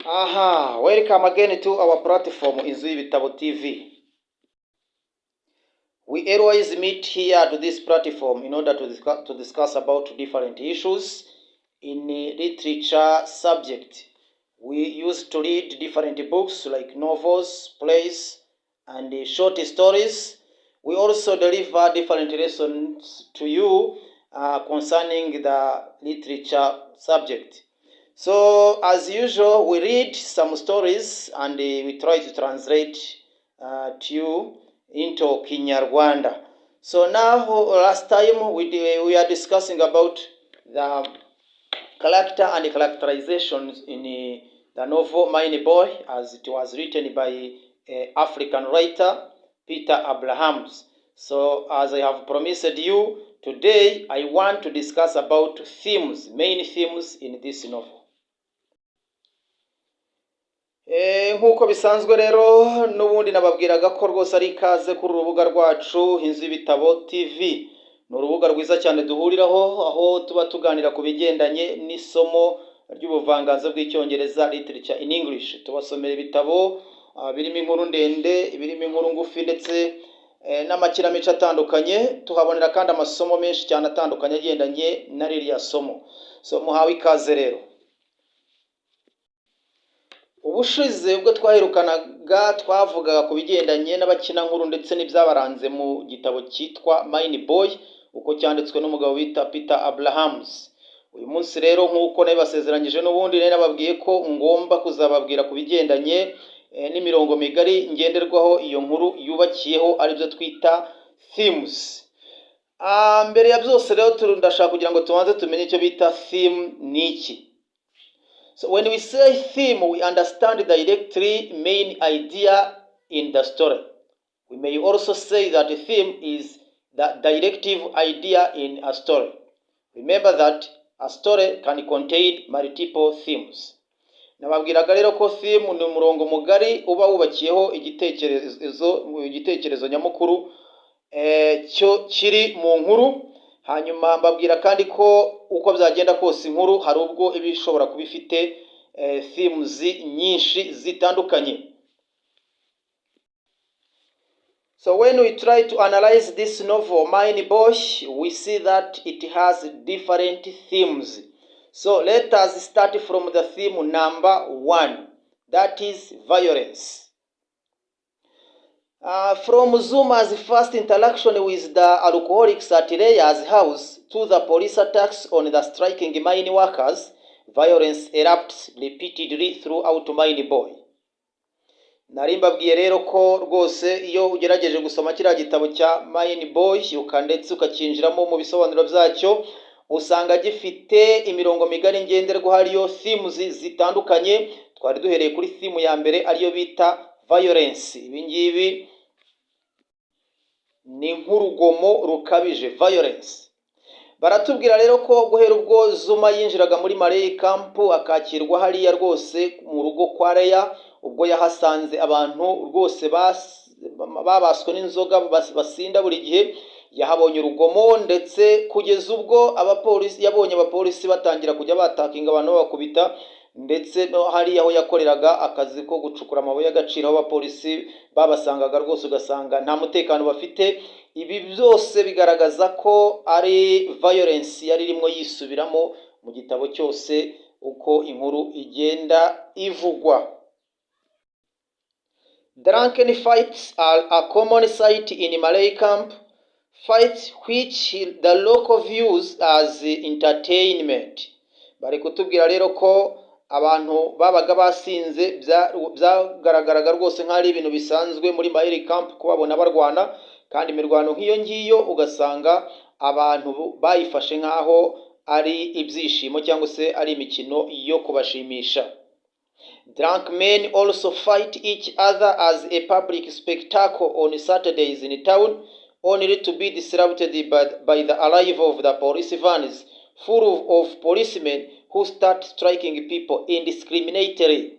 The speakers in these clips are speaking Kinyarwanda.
Aha, welcome again to our platform Inzu y'Ibitabo TV. We always meet here to this platform in order to discuss about different issues in literature subject. We used to read different books like novels, plays, and short stories. We also deliver different lessons to you concerning the literature subject. So, as usual, we read some stories and we try to translate to you into Kinyarwanda. So now, last time we are discussing about the character and characterizations in the novel Mine Boy, as it was written by African writer Peter Abrahams. So, as I have promised you, today I want to discuss about themes, main themes in this novel. Nk'uko bisanzwe rero n'ubundi nababwiraga ko rwose ari ikaze kuri urubuga rwacu Inzu y'Ibitabo TV. Ni urubuga rwiza cyane duhuriraho aho tuba tuganira ku bigendanye n'isomo ry'ubuvanganzo bw'icyongereza literature in English. Tubasomera ibitabo birimo inkuru ndende, birimo inkuru ngufi ndetse n'amakinamico atandukanye. Tuhabonera kandi amasomo menshi cyane atandukanye agendanye na ririya somo. So muhawe ikaze rero. Ubushize ubwo twahirukanaga twavugaga ku bigendanye n'abakina nkuru ndetse n'ibyabaranze mu gitabo cyitwa Mine Boy uko cyanditswe n'umugabo bita Peter Abrahams. Uyu munsi rero nk'uko nabibasezeranyije n'ubundi nababwiye ko ngomba kuzababwira ku bigendanye n'imirongo migari ngenderwaho iyo nkuru yubakiyeho ari byo twita themes. Mbere ya byose rero ndashaka kugira ngo tubanze tumenye icyo bita theme niki. So when we say theme, we understand directly main idea in the story. We may also say that a theme is the directive idea in a story. Remember that a story can contain multiple themes. Nababwiraga rero ko theme ni umurongo mugari uba wubakiyeho igitekerezo nyamukuru cyo kiri mu nkuru. Hanyuma mbabwira kandi ko uko byagenda kose inkuru hari ubwo ibishobora kuba ifite themes nyinshi zitandukanye. So when we try to analyze this novel Mine Boy, we see that it has different themes. So let us start from the theme number 1, that is violence. From Zuma's first interaction with the alcoholics at Leah's house to the police attacks on the striking mine workers, violence erupts repeatedly throughout Mine Boy. Narimbabwiye rero ko rwose iyo ugerageje gusoma kiriya gitabo cya Mine Boy ndetse ukakinjiramo mu bisobanuro byacyo usanga gifite imirongo migari ngenderwaho ariyo themes zitandukanye. Twari duhereye kuri theme ya mbere ariyo bita violence. Ibi ngibi ni nk'urugomo rukabije, violence. Baratubwira rero ko guhera ubwo Zuma yinjiraga muri Marley Camp akakirwa hariya rwose mu rugo kwa Leah, ubwo yahasanze abantu rwose babaswe n'inzoga basinda buri gihe, yahabonye urugomo ndetse kugeza ubwo yabonye abapolisi batangira kujya batakinga abantu babakubita, ndetse no hariya aho yakoreraga akazi ko gucukura amabuye y'agaciro aho abapolisi babasangaga rwose ugasanga nta mutekano bafite. Ibi byose bigaragaza ko ari violence yari irimo yisubiramo mu gitabo cyose uko inkuru igenda ivugwa. Drunken fights are a common sight in Malay camp, fights which the local views as entertainment. Bari kutubwira rero ko abantu babaga basinze byagaragaraga rwose nk'ari ibintu bisanzwe muri Malay camp kubabona barwana, kandi imirwano nk'iyo ngiyo ugasanga abantu bayifashe nk'aho ari ibyishimo cyangwa se ari imikino yo kubashimisha. Drunk men also fight each other as a public spectacle on Saturdays in town, only to be disrupted by the arrival of the police vans full of policemen who start striking people indiscriminately.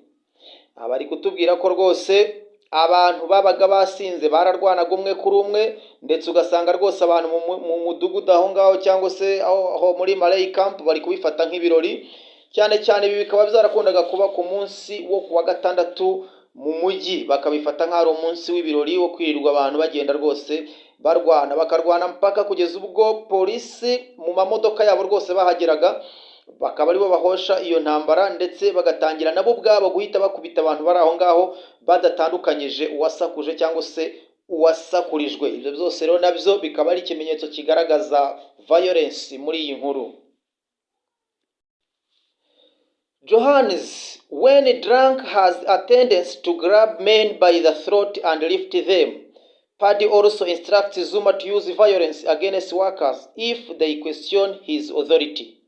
Abari kutubwira ko rwose abantu babaga basinze bararwanaga umwe kuri umwe, ndetse ugasanga rwose abantu mu mudugudu aho ngaho cyangwa se aho muri Malay Camp bari kubifata nk'ibirori, cyane cyane ibi bikaba byarakundaga kuba ku munsi wo kuwa gatandatu mu mujyi, bakabifata nk'ari umunsi w'ibirori wo kwirirwa abantu bagenda rwose barwana, bakarwana mpaka kugeza ubwo polisi mu mamodoka yabo rwose bahageraga, bakaba aribo bahosha iyo ntambara, ndetse bagatangira nabo ubwabo guhita bakubita abantu bari aho ngaho badatandukanyije uwasakuje cyangwa se uwasakurijwe. Ibyo byose rero nabyo bikaba ari ikimenyetso kigaragaza violence muri iyi nkuru. Johannes, when drunk, has a tendency to grab men by the throat and lift them. Paddy also instructs Zuma to use violence against workers if they question his authority.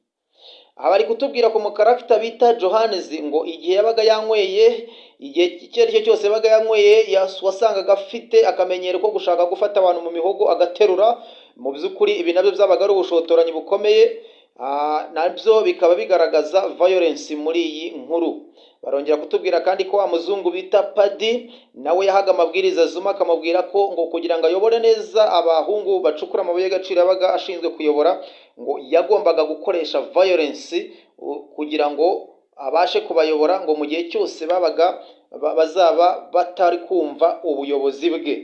Abari kutubwira ku mukarakita bita Johannes ngo igihe yabaga yanyweye, igihe icyo ari cyo cyose yabaga yanyweye, wasangaga afite akamenyero ko gushaka gufata abantu mu mihogo agaterura. Mu by'ukuri ibi nabyo byabaga ari ubushotoranyi bukomeye, nabyo bikaba bigaragaza violence muri iyi nkuru. Barongera kutubwira kandi ko wa muzungu bita Paddy nawe yahaga amabwiriza Zuma, akamubwira ko ngo kugira ngo ayobore neza abahungu bacukura amabuye y'agaciro yabaga ashinzwe kuyobora, ngo yagombaga gukoresha violence kugira ngo abashe kubayobora, ngo mu gihe cyose bazaba batari kumva ubuyobozi bwe.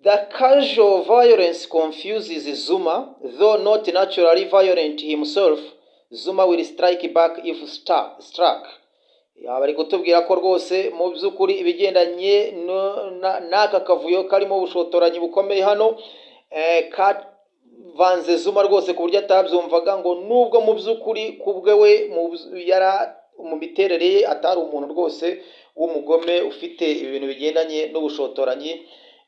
The casual violence confuses Zuma, though not naturally violent himself. Zuma will strike back if struck. Bari kutubwira ko rwose mu by'ukuri ibigendanye n'aka kavuyo karimo ubushotoranyi bukomeye hano, kavanze Zuma rwose ku buryo atabyumvaga, ngo nubwo mu by'ukuri kubwe we mu miterere ye atari umuntu rwose w'umugome ufite ibintu bigendanye n'ubushotoranyi,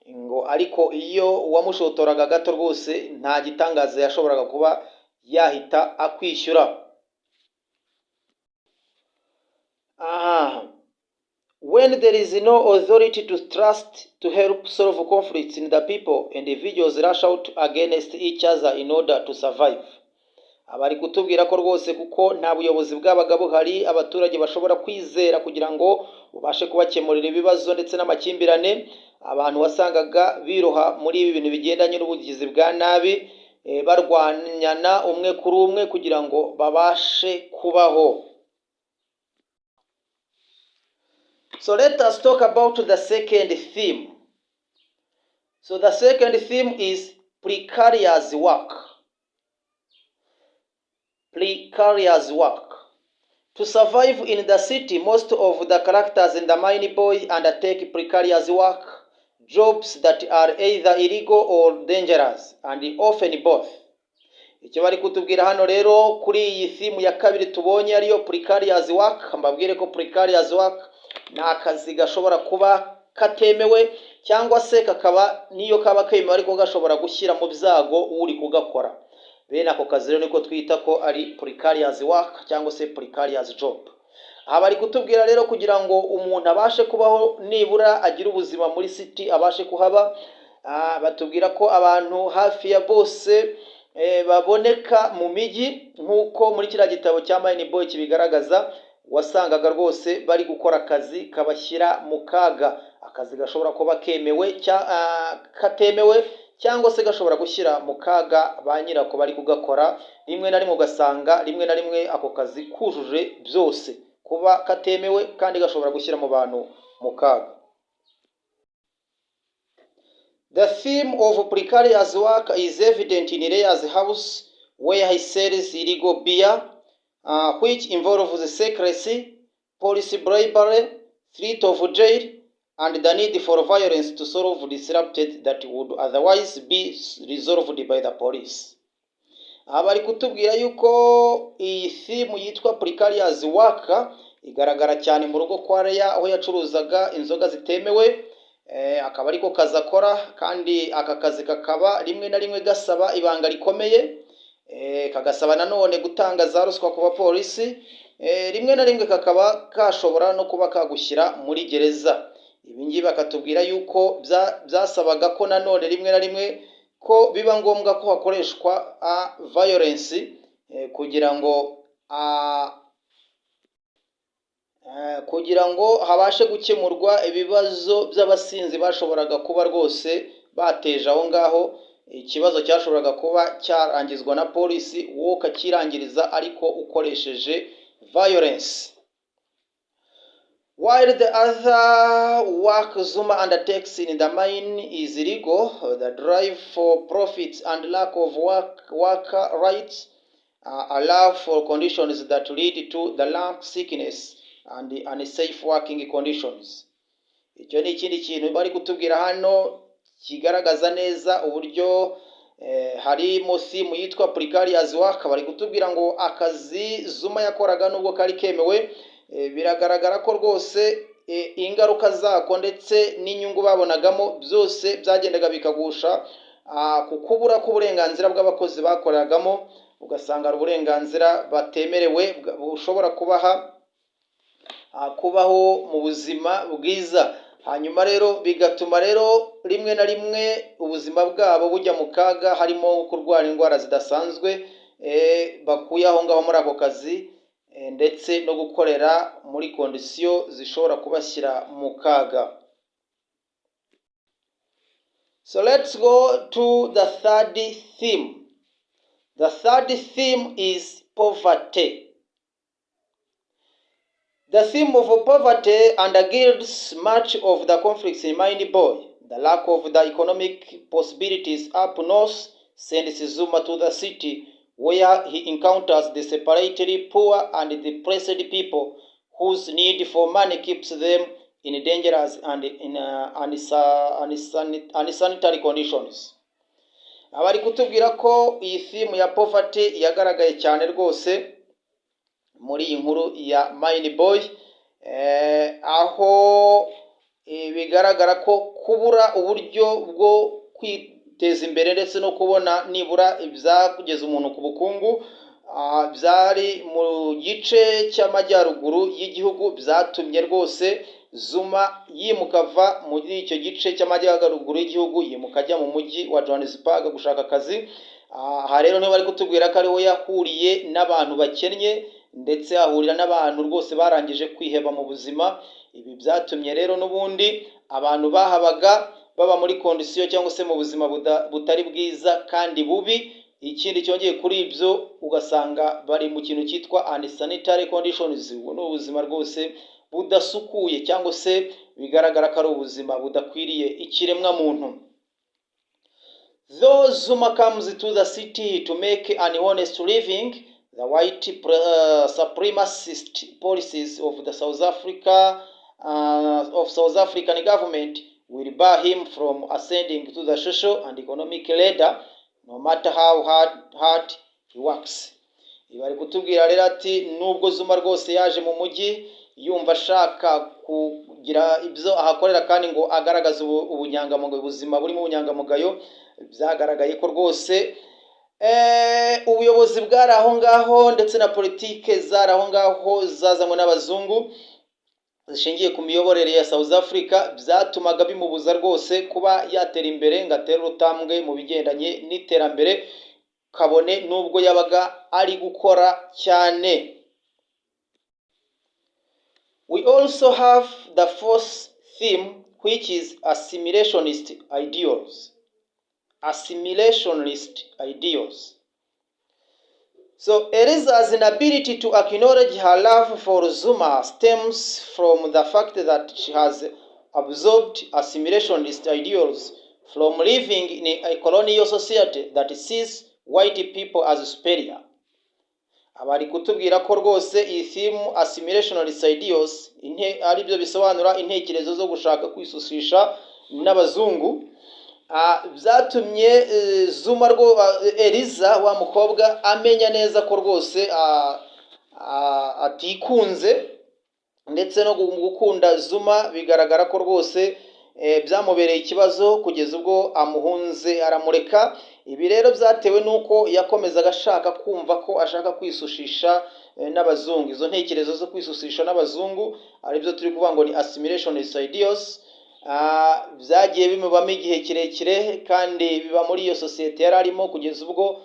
ngo ariko iyo uwamushotoraga gato rwose nta gitangaza yashoboraga kuba yahita akwishyura. When there is no authority to trust to help solve conflicts in the people, individuals rush out against each other in order to survive. Abari kutubwira ko rwose kuko nta buyobozi bwabaga buhari abaturage bashobora kwizera kugira ngo ubashe kubakemurira ibibazo ndetse n'amakimbirane, abantu wasangaga biroha muri ibi bintu bigendanye n'ubugizi bwa nabi, barwanyana umwe kuri umwe kugira ngo babashe kubaho. So let us talk about the second theme. So the second theme is precarious work. Precarious work. To survive in the city, most of the characters in the Mine Boy undertake precarious work, jobs that are either illegal or dangerous, and often both. Icyo bari kutubwira hano rero kuri iyi theme ya kabiri tubonye ariyo precarious work, mbabwire ko precarious work ni akazi gashobora kuba katemewe, cyangwa se kakaba niyo kaba kemewe ariko gashobora gushyira mu byago uri kugakora. Bene ako kazi rero niko twita ko ari precarious work cyangwa se precarious job. Aha bari kutubwira rero kugira ngo umuntu abashe kubaho nibura agira ubuzima muri city, abashe kuhaba, batubwira ko abantu hafi ya bose baboneka mu mijyi, nk'uko muri kiriya gitabo cya Mine Boy kibigaragaza, wasangaga rwose bari gukora akazi kabashyira mu kaga, akazi gashobora kuba kemewe katemewe, cyangwa se gashobora gushyira mu kaga ba nyirako bari kugakora. Rimwe na rimwe ugasanga rimwe na rimwe ako kazi kujuje byose, kuba katemewe kandi gashobora gushyira mu bantu mu kaga. The theme of precarious work is evident in Reyer's house, where he sells illegal beer, which involves secrecy, police bribery, threat of jail, and the need for violence to solve disrupted that would otherwise be resolved by the police. Abari kutubwira yuko iyi theme yitwa precarious work igaragara cyane mu rugo kwa Reya, aho yacuruzaga inzoga zitemewe, akaba ariko kazi akora, kandi aka kazi kakaba rimwe na rimwe gasaba ibanga rikomeye, kagasaba nanone gutanga za ruswa ku bapolisi, rimwe na rimwe kakaba kashobora no kuba kagushyira muri gereza. Ibi ngibi bakatubwira yuko byasabaga ko nanone rimwe na rimwe ko biba ngombwa ko hakoreshwa violence kugira ngo habashe gukemurwa ibibazo by'abasinzi bashoboraga kuba rwose bateje aho ngaho, ikibazo cyashoboraga kuba cyarangizwa na polisi wowe ukakirangiriza ariko ukoresheje violence. While the other work Zuma undertakes in the mine is illegal, the drive for profits and lack of worker rights allow for conditions that lead to the lack sickness and unsafe working conditions. Icyo ni ikindi kintu bari kutubwira hano kigaragaza neza uburyo hari simu yitwa Precarious work. Bari kutubwira ngo akazi Zuma yakoraga nubwo kari kemewe, biragaragara ko rwose ingaruka zako ndetse n'inyungu babonagamo byose byagendaga bikagusha ku kubura k'uburenganzira bw'abakozi bakoreragamo, ugasanga uburenganzira batemerewe bushobora kubaho mu buzima bwiza. Hanyuma rero bigatuma rero rimwe na rimwe ubuzima bwabo bujya mu kaga, harimo kurwara indwara zidasanzwe bakuye aho ngaho muri ako kazi, ndetse no gukorera muri kondisiyo zishobora kubashyira mu kaga. So let's go to the third theme. The third theme is poverty. The theme of poverty undergirds much of the conflicts in Mine Boy. The lack of the economic possibilities up north sends Zuma to the city, where he encounters the separately poor and depressed people whose need for money keeps them in dangerous and in unsanitary conditions. Abari kutubwira ko iyi theme ya poverty yagaragaye cyane rwose muri iyi nkuru ya Mine Boy, aho bigaragara ko kubura uburyo bwo kwiteza imbere ndetse no kubona nibura ibyakugeza umuntu ku bukungu byari mu gice cy'amajyaruguru y'igihugu, byatumye rwose Zuma yimuka ava muri icyo gice cy'amajyaruguru y'igihugu yimuka ajya mu mujyi wa Johannesburg gushaka akazi. Aha rero niba bari kutubwira ko ariho yahuriye n'abantu bakennye ndetse ahurira n'abantu rwose barangije kwiheba mu buzima. Ibi byatumye rero n'ubundi abantu bahabaga baba muri kondisiyo cyangwa se mu buzima butari bwiza kandi bubi. Ikindi cyongeye kuri ibyo ugasanga bari mu kintu cyitwa unsanitary conditions, ubuzima rwose budasukuye cyangwa se bigaragara ko ari ubuzima budakwiriye ikiremwa muntu. Though Zuma comes to the city to make an honest living, the white supremacist policies of the South African government will bar him from ascending to the social and economic ladder, no matter how hard he works. Bari kutubwira rero ati nubwo Zuma rwose yaje mu mujyi yumva ashaka kugira ibyo ahakorera kandi ngo agaragaza ubunyangamugayo, ubuzima burimo ubunyangamugayo, byagaragaye ko rwose ubuyobozi bwari aho ngaho ndetse na politike zari aho ngaho zazanywe n'abazungu zishingiye ku miyoborere ya South Africa, byatumaga bimubuza rwose kuba yatera imbere ngo atere urutambwe mu bigendanye n'iterambere kabone nubwo yabaga ari gukora cyane. We also have the fourth theme, which is assimilationist ideals. Assimilationist ideals. So Eliza's inability to acknowledge her love for Zuma stems from the fact that she has absorbed assimilationist ideals from living in a colonial society that sees white people as superior. Abari kutubwira ko rwose iyi theme assimilationist ideals ari byo bisobanura intekerezo zo gushaka kwisusisha n'abazungu, byatumye Zuma Eliza wa mukobwa amenya neza ko rwose atikunze ndetse no gukunda Zuma bigaragara ko rwose byamubereye ikibazo kugeza ubwo amuhunze aramureka. Ibi rero byatewe nuko yakomezaga ashaka kumva ko ashaka kwisushisha n'abazungu. Izo ntekerezo zo kwisusisha n'abazungu ari byo turi kuvuga ngo ni assimilationist ideals. Byagiye bimubamo igihe kirekire kandi biba muri iyo sosiyete yari arimo kugeza ubwo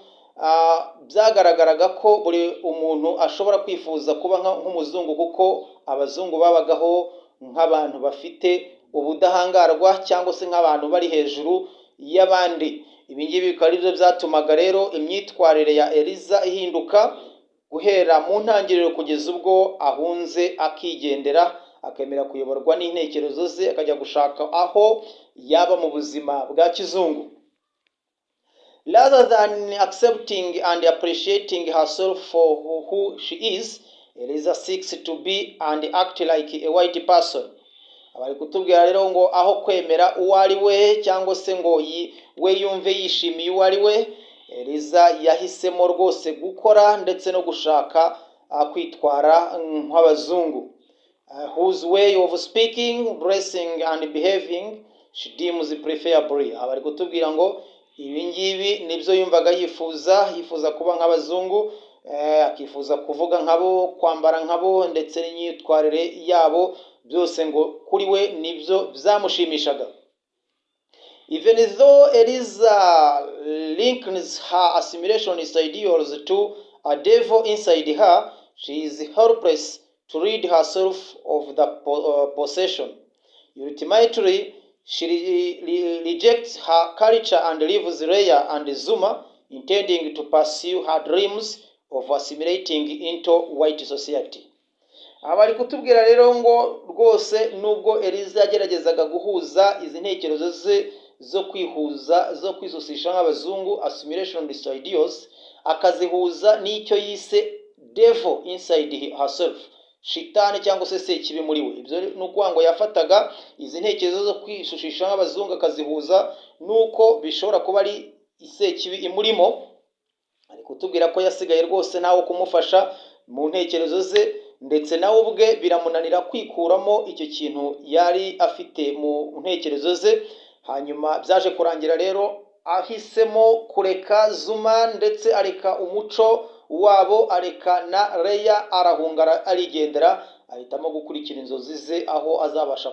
byagaragaraga ko buri umuntu ashobora kwifuza kuba nk'umuzungu, kuko abazungu babagaho nk'abantu bafite ubudahangarwa cyangwa se nk'abantu bari hejuru y'abandi. Ibi ngibi bikaba aribyo byatumaga rero imyitwarire ya Eliza ihinduka guhera mu ntangiriro kugeza ubwo ahunze akigendera, akemera kuyoborwa n'intekerezo ze, akajya gushaka aho yaba mu buzima bwa kizungu. Rather than accepting and appreciating herself for who she is, Eliza seeks to be and act like a white person. Abari kutubwira rero ngo aho kwemera uwo ari we cyangwa se ngo we yumve yishimiye uwo ari we, Eliza yahisemo rwose gukora ndetse no gushaka kwitwara nk'abazungu. Whose way of speaking, dressing and behaving she deems preferably. Abari kutubwira ngo ibi ngibi nibyo yumvaga yifuza kuba nk'abazungu, akifuza kuvuga nkabo, kwambara nkabo, ndetse n'imyitwarire yabo byose ngo kuri we nibyo byamushimishaga. Even though Eliza links her assimilationist ideals to a devil inside her, she is helpless to rid herself of the possession. Ultimately, she rejects her culture and leaves Leia and Zuma, intending to pursue her dreams of assimilating into white society. Abari kutubwira rero ngo rwose nubwo Eliza yageragezaga guhuza izi ntekerezo ze zo kwihuza, zo kwisusisha nk'abazungu, assimilationist ideals, akazihuza n'icyo yise devil inside herself, shitani cyangwa se sekibi muri we. Ibyo nuko ngo yafataga izi ntekerezo zo kwisusisha nk'abazungu akazihuza nuko bishobora kuba ari isekibi imurimo. Ari kutubwira ko yasigaye rwose nawe kumufasha mu ntekerezo ze, ndetse nawe ubwe biramunanira kwikuramo icyo kintu yari afite mu ntekerezo ze. Hanyuma byaje kurangira rero ahisemo kureka Zuma, ndetse areka umuco wabo, areka na Leia, arahunga arigendera, ahitamo gukurikira inzozi ze aho azabasha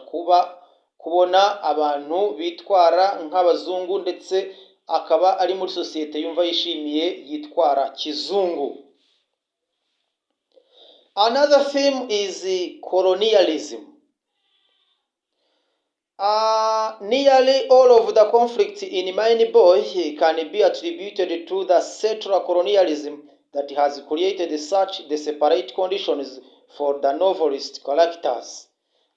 kubona abantu bitwara nk'abazungu, ndetse akaba ari muri sosiyete yumva yishimiye yitwara kizungu. Another theme is colonialism. Nearly all of the conflict in Mine Boy can be attributed to the settler colonialism that has created such separate conditions for the novelist characters.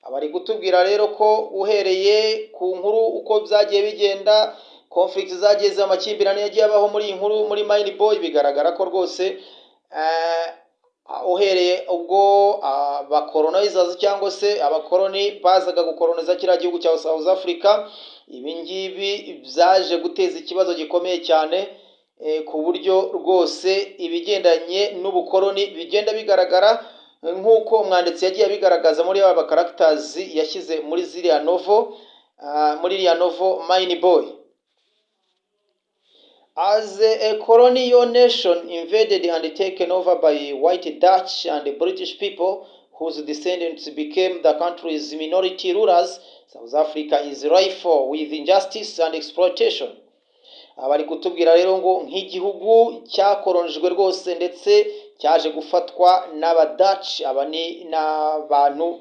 Abari kutubwira rero ko uhereye ku nkuru uko byagiye bigenda, conflict zagiye z'amakimbirane yagiye abaho muri inkuru muri Mine Boy, bigaragara ko rwose uhereye ubwo abacolonizers cyangwa se abakoloni bazaga gukoloniza kiriya gihugu cya South Africa, ibi ngibi byaje guteza ikibazo gikomeye cyane, ku buryo rwose ibigendanye n'ubukoloni bigenda bigaragara nk'uko umwanditsi yagiye abigaragaza muri aba characters yashyize muri ziriya novel, muri iriya novel Mine Boy. As a colonial nation invaded and taken over by white Dutch and British people whose descendants became the country's minority rulers, South Africa is rife with injustice and exploitation. Abari kutubwira rero ngo nk'igihugu cyakolonijwe rwose ndetse cyaje gufatwa n'aba Dutch, aba ni n'abantu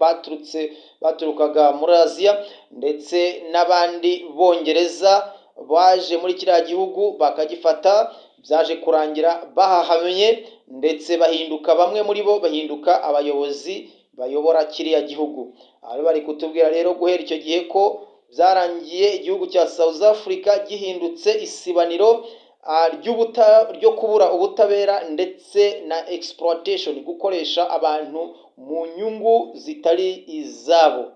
baturukaga muri Aziya, ndetse n'abandi Bongereza baje muri kiriya gihugu bakagifata. Byaje kurangira bahahamye, ndetse bahinduka, bamwe muri bo bahinduka abayobozi bayobora kiriya gihugu. Aba bari kutubwira rero guhera icyo gihe ko byarangiye igihugu cya South Africa gihindutse isibaniro ryo kubura ubutabera ndetse na exploitation, gukoresha abantu mu nyungu zitari izabo.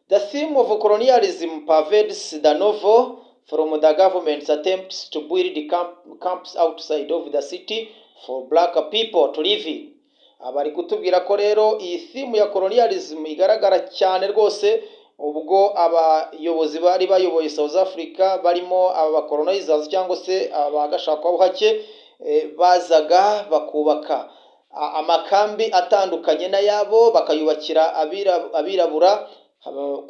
The theme of colonialism pervades the novel, from the government's attempts to build camps outside of the city for black people to live in. Abari kutubwira ko rero iyi theme ya colonialism igaragara cyane rwose ubwo abayobozi bari bayoboye South Africa, barimo aba colonizers cyangwa se abagashakwabuhake, bazaga bakubaka amakambi atandukanye n'ayabo, bakayubakira abirabura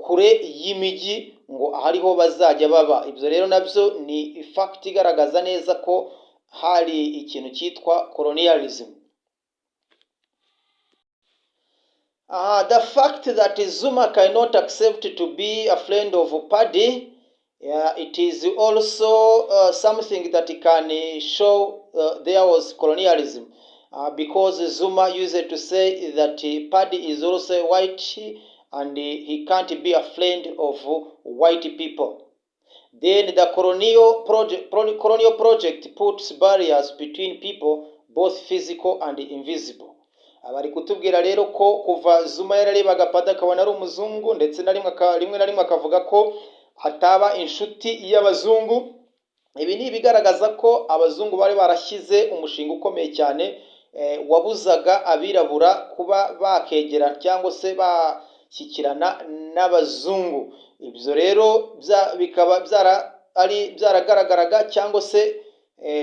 kure y'imijyi ngo ahariho bazajya baba. Ibyo rero nabyo ni fact igaragaza neza ko hari ikintu cyitwa colonialism. The fact that Zuma cannot accept to be a friend of Paddy It is also something that can show there was colonialism, because Zuma used to say that Paddy is also white and he can't be a friend of white people. Then the colonial project puts barriers between people, both physical and invisible. Abari kutubwira rero ko kuva Zuma yararebaga Paddy akabona ari umuzungu, ndetse rimwe na rimwe akavuga ko hataba inshuti y'abazungu. Ibi ni ibigaragaza ko abazungu bari barashyize umushinga ukomeye cyane wabuzaga abirabura kuba bakegera cyangwa se bashyikirana n'abazungu. Ibyo rero bikaba byaragaragaraga cyangwa se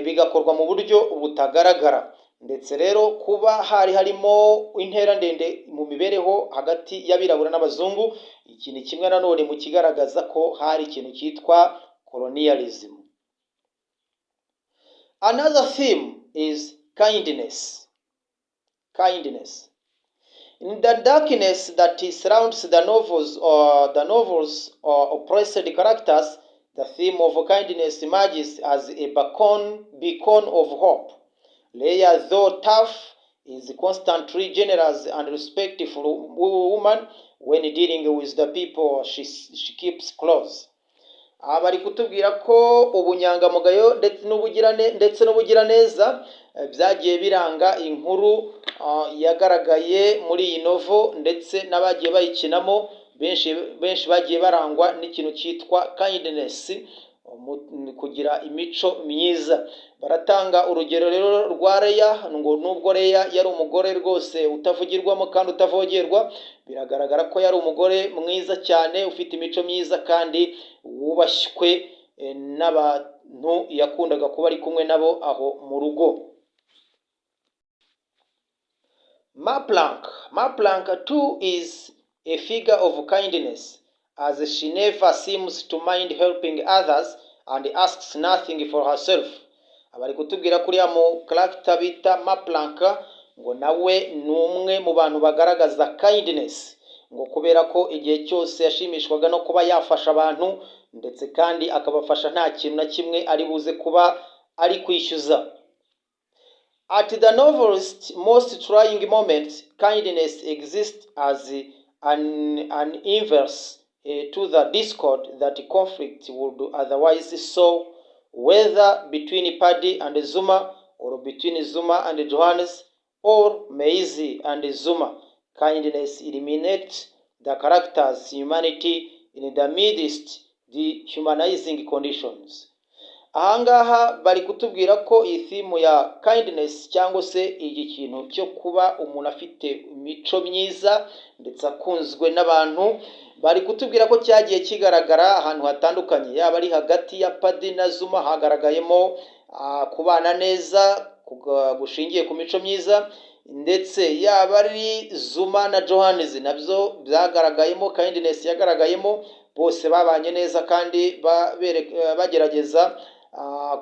bigakorwa mu buryo butagaragara. Ndetse rero kuba harimo intera ndende mu mibereho hagati y'abirabura n'abazungu, iki ni kimwe nanone mu kigaragaza ko hari ikintu cyitwa colonialism. Another theme is kindness. Kindness. In the darkness that surrounds the novels or oppressed characters, the theme of kindness emerges as a beacon of hope. Leia, though tough, is constantly generous and respectful woman when dealing with the people she keeps close. Abari kutubwira ko ubunyangamugayo ndetse n'ubugiraneza byagiye biranga inkuru yagaragaye muri iyi novo, ndetse n'abagiye bayikinamo benshi bagiye barangwa n'ikintu cyitwa kindness, kugira imico myiza. Baratanga urugero rero rwa Leia, ngo nubwo Leia yari umugore rwose utavugirwamo kandi utavogerwa, biragaragara ko yari umugore mwiza cyane ufite imico myiza kandi wubashywe n'abantu yakundaga kuba ari kumwe nabo aho mu rugo. Maplank too is a figure of kindness, as she never seems to mind helping others and asks nothing for herself. Abari kutubwira kuri ya mu character bita Maplank, ngo nawe numwe mu bantu bagaragaza kindness, ngo kubera ko igihe cyose yashimishwaga no kuba yafasha abantu, ndetse kandi akabafasha nta kintu na kimwe ari buze kuba ari kwishyuza. At the novelist's most trying moments, kindness exists as an inverse to the discord that conflict would otherwise sow, whether between Paddy and Zuma, or between Zuma and Johannes, or Maize and Zuma. Kindness eliminates the character's humanity in the midst the humanizing conditions. Ahangaha bari kutubwira ko iyi theme ya kindness cyangwa se iki kintu cyo kuba umuntu afite imico myiza ndetse akunzwe n'abantu, bari kutubwira ko cyagiye kigaragara ahantu hatandukanye, yaba ari hagati ya Paddy na Zuma hagaragayemo kubana neza gushingiye ku mico myiza, ndetse yaba ari Zuma na Johannes nabyo byagaragayemo kindness yagaragayemo, bose babanye neza kandi bagerageza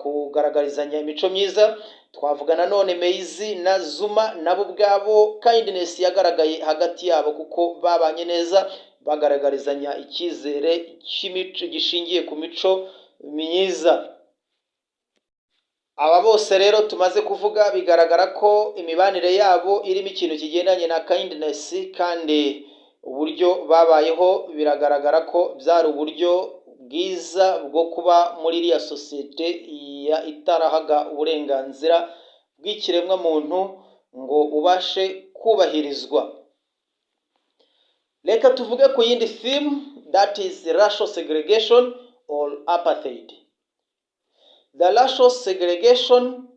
kugaragarizanya imico myiza. Twavuga nanone Maize na Zuma nabo ubwabo kindness yagaragaye hagati yabo kuko babanye neza, bagaragarizanya icyizere cy'imico gishingiye ku mico myiza. Aba bose rero tumaze kuvuga bigaragara ko imibanire yabo irimo ikintu kigendanye na kindness, kandi uburyo babayeho biragaragara ko byari uburyo bwiza bwo kuba muri iriya sosiyete itarahaga uburenganzira bw'ikiremwa muntu ngo ubashe kubahirizwa. Reka tuvuge ku yindi theme, that is racial segregation or apartheid. The racial segregation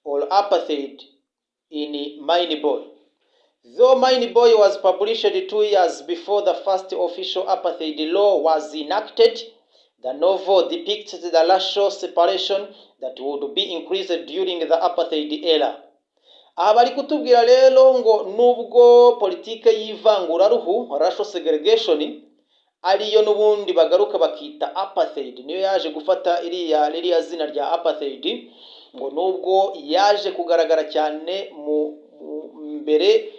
or apartheid in Mine Boy. Though Mine Boy was published 2 years before the first official apartheid law was enacted, the novel depicts the racial separation that would be increased during the apartheid era. Abari kutubwira rero ngo nubwo politike y'ivanguraruhu racial segregation ariyo n'ubundi bagaruka bakita apartheid, niyo yaje gufata iriya zina rya apartheid, ngo nubwo yaje kugaragara cyane mu mbere,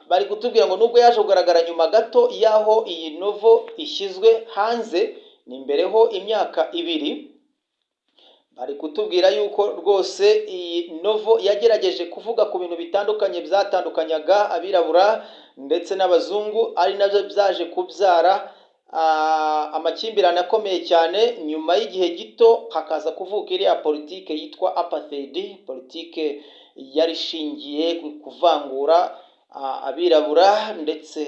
bari kutubwira ngo nubwo yaje kugaragara nyuma gato yaho iyi novel ishyizwe hanze, ni mbereho imyaka 2 bari kutubwira yuko rwose iyi novo yagerageje kuvuga ku bintu bitandukanye byatandukanyaga abirabura ndetse n'abazungu, ari nabyo byaje kubyara amakimbirane akomeye cyane. Nyuma y'igihe gito hakaza kuvuka iriya politike yitwa apartheid, politike yari ishingiye kuvangura abirabura ndetse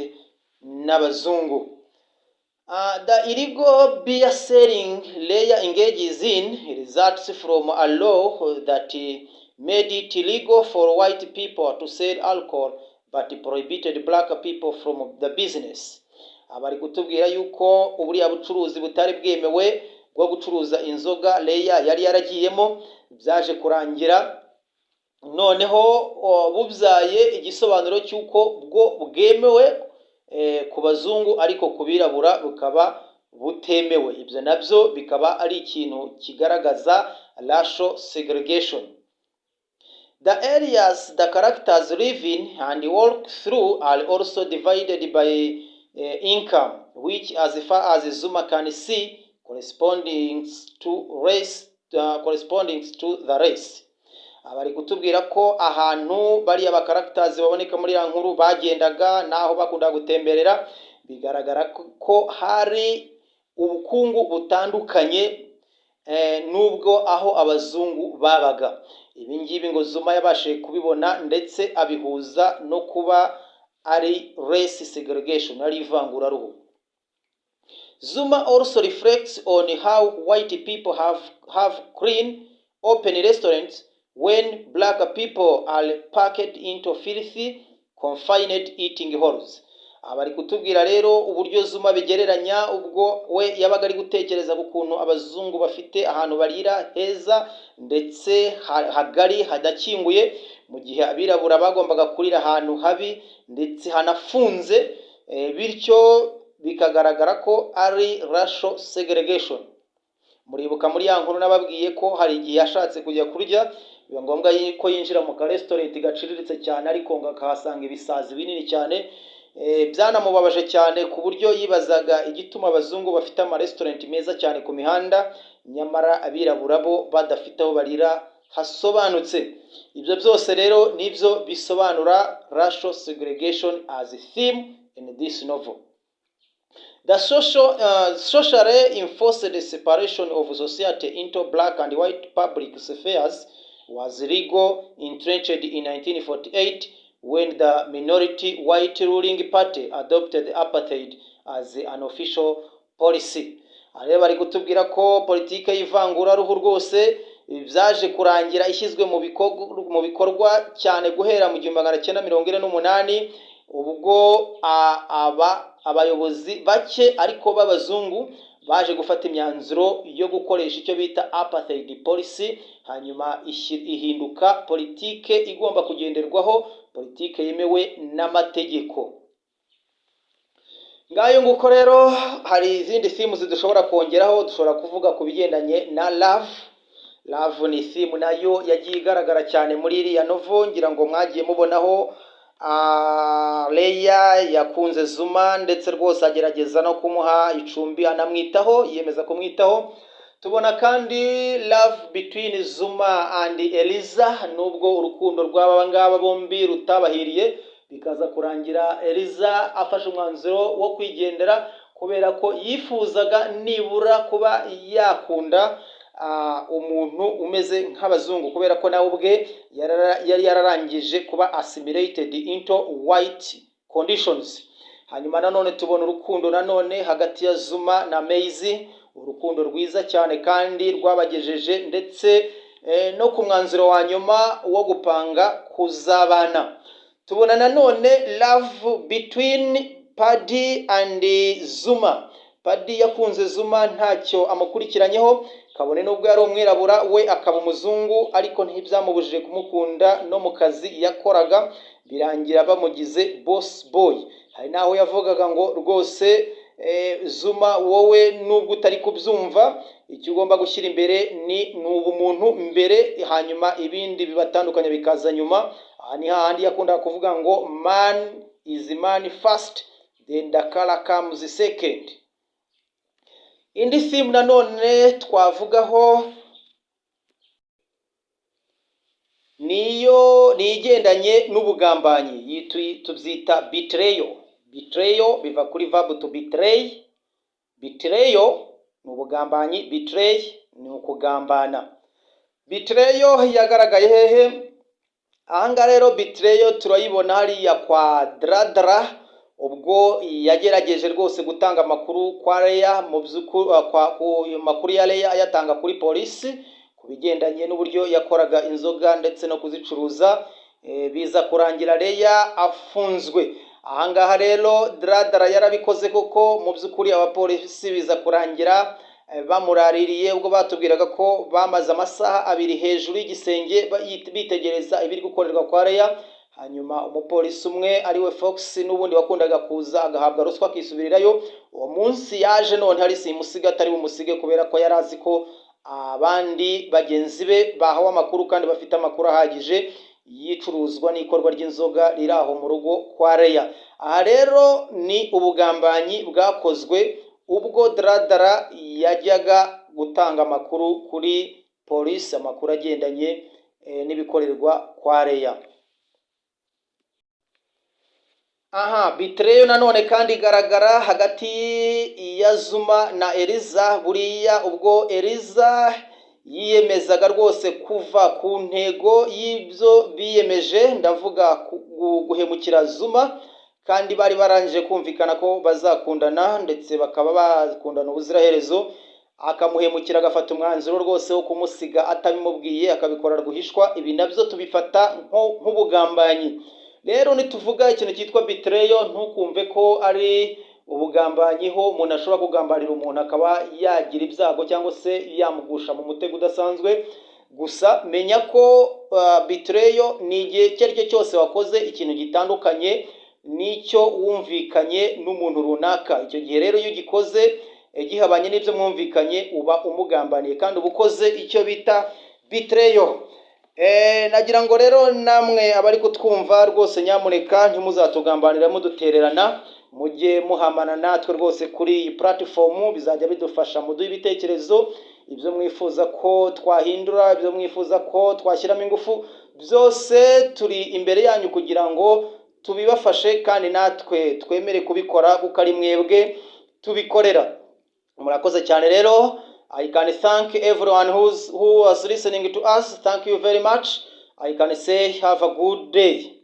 n'abazungu. The illegal beer selling layer engages in results from a law that made it illegal for white people to sell alcohol but prohibited black people from the business. Abari kutubwira yuko uburiya bucuruzi butari bwemewe bwo gucuruza inzoga layer yari yaragiyemo byaje kurangira noneho bubyaye igisobanuro cy'uko bwo bwemewe ku bazungu ariko kubirabura bukaba butemewe. Ibyo nabyo bikaba ari ikintu kigaragaza racial segregation. The areas the characters live in and work through are also divided by income, which as far as Zuma can see corresponding to the race. Abari kutubwira ko ahantu bari aba characters baboneka muri ya nkuru bagendaga naho bakunda gutemberera, bigaragara ko hari ubukungu butandukanye nubwo aho abazungu babaga. Ibi ngibi ngo Zuma yabashe kubibona ndetse abihuza no kuba ari race segregation, ari ivangura ruhu. Zuma also reflects on how white people have clean open restaurants when black people are packed into filthy confined eating halls. Abari kutubwira rero uburyo Zuma bigereranya ubwo we yabaga ari gutekereza ukuntu abazungu bafite ahantu barira heza ndetse hagari hadakinguye, mu gihe abirabura bagombaga kurira ahantu habi ndetse hanafunze, bityo bikagaragara ko ari racial segregation. Muribuka muri ya nkuru nababwiye ko hari igihe yashatse kujya kurya, biba ngombwa ko yinjira mu ka restaurant gaciriritse cyane ariko ngakahasanga ibisazi binini cyane. Byanamubabaje cyane ku buryo yibazaga igituma abazungu bafite ama restaurant meza cyane ku mihanda nyamara abirabura bo badafite aho barira hasobanutse. Ibyo byose rero nibyo bisobanura racial segregation as a theme in this novel. The socially enforced separation of society into black and white public spheres was legal entrenched in 1948 when the minority white ruling party adopted apartheid as an official policy. Areba bari kutubwira ko politike y'ivangura ruhu rwose byaje kurangira ishyizwe mu bikorwa cyane guhera mu 1948 ubwo abayobozi bake ariko b'abazungu baje gufata imyanzuro yo gukoresha icyo bita apartheid policy, hanyuma ihinduka politike igomba kugenderwaho, politike yemewe n'amategeko. Ngayo nguko rero hari izindi themes dushobora kongeraho. Dushobora kuvuga ku bigendanye na love ni theme nayo yagiye igaragara cyane muri iriya novel, ngira ngo mwagiye mubonaho Leya yakunze Zuma ndetse rwose agerageza no kumuha icumbi anamwitaho, yemeza kumwitaho. Tubona kandi love between Zuma and Eliza, nubwo urukundo rw'aba ngaba bombi rutabahiriye bikaza kurangira Eliza afashe umwanzuro wo kwigendera kubera ko yifuzaga nibura kuba yakunda umuntu umeze nk'abazungu, kubera ko nawe ubwe yari yararangije kuba assimilated into white conditions. Hanyuma nanone tubona urukundo nanone hagati ya Zuma na Maize, urukundo rwiza cyane kandi rwabagejeje ndetse no ku mwanzuro wa nyuma wo gupanga kuzabana. Tubona nanone love between Paddy and Zuma. Paddy yakunze Zuma ntacyo amukurikiranyeho, kabone nubwo yari umwirabura we akaba umuzungu, ariko ntibyamubujije kumukunda no mu kazi yakoraga, birangira bamugize boss boy. Hari naho yavugaga ngo rwose Zuma wowe nubwo utari kubyumva, icyo ugomba gushyira imbere ni ubumuntu mbere, hanyuma ibindi bibatandukanye bikaza nyuma. Aha ni hahandi yakunda kuvuga ngo man is man first, then the color comes second. indi theme nanone twavugaho niyo nigendanye n'ubugambanyi, tubyita betrayal biva kuri verb to betray. Betrayal ni ubugambanyi, betray ni ukugambana. Betrayal yagaragaye hehe? Ahanga rero betrayal turayibona hariya kwa Dradra, ubwo yagerageje rwose gutanga amakuru kwa Leya, mu by'ukuri makuru ya Leya ayatanga kuri polisi ku bigendanye n'uburyo yakoraga inzoga ndetse no kuzicuruza, biza kurangira Leya afunzwe. Ahangaha rero Dradra yarabikoze koko, mu by'ukuri abapolisi biza kurangira bamuraririye, ubwo batubwiraga ko bamaze amasaha 2 hejuru y'igisenge bitegereza ibiri gukorerwa kwa Leya. Hanyuma umupolisi umwe ariwe Fox n'ubundi wakundaga kuza agahabwa ruswa akisubirirayo, uwo munsi yaje none hari simusiga atari bumusige, kubera ko yarazi ko abandi bagenzi be bahawe amakuru kandi bafite amakuru ahagije y'icuruzwa n'ikorwa ry'inzoga riri aho mu rugo kwa Leya. Aha rero ni ubugambanyi bwakozwe ubwo Dradra yajyaga gutanga amakuru kuri polisi, amakuru agendanye n'ibikorerwa kwa Leya. Aha, betrayal nanone kandi igaragara hagati ya Zuma na Eliza. Buriya ubwo Eliza yiyemezaga rwose kuva ku ntego y'ibyo biyemeje, ndavuga guhemukira Zuma, kandi bari barangije kumvikana ko bazakundana ndetse bakaba bakundana ubuziraherezo, akamuhemukira agafata umwanzuro rwose wo kumusiga atabimubwiye, akabikora rwihishwa. Ibi nabyo tubifata nk'ubugambanyi. Rero nituvuga ikintu cyitwa betrayal, ntukumve ko ari ubugambanyi ho umuntu ashobora kugambanira umuntu akaba yagira ibyago cyangwa se yamugusha mu mutego udasanzwe. Gusa menya ko betrayal ni igihe icyo ari cyo cyose wakoze ikintu gitandukanye n'icyo wumvikanye n'umuntu runaka. Icyo gihe rero iyo ugikoze gihabanye n'ibyo mwumvikanye uba umugambaniye kandi uba ukoze icyo bita betrayal. Nagira ngo rero namwe abari kutwumva rwose nyamuneka ntimuzatugambanira mudutererana, mujye muhamana natwe rwose kuri iyi platform, bizajya bidufasha muduha ibitekerezo, ibyo mwifuza ko twahindura, ibyo mwifuza ko twashyiramo ingufu, byose turi imbere yanyu kugira ngo tubibafashe kandi natwe twemere kubikora kuko ari mwebwe tubikorera. Murakoze cyane rero. I can thank everyone who was listening to us. Thank you very much. I can say have a good day.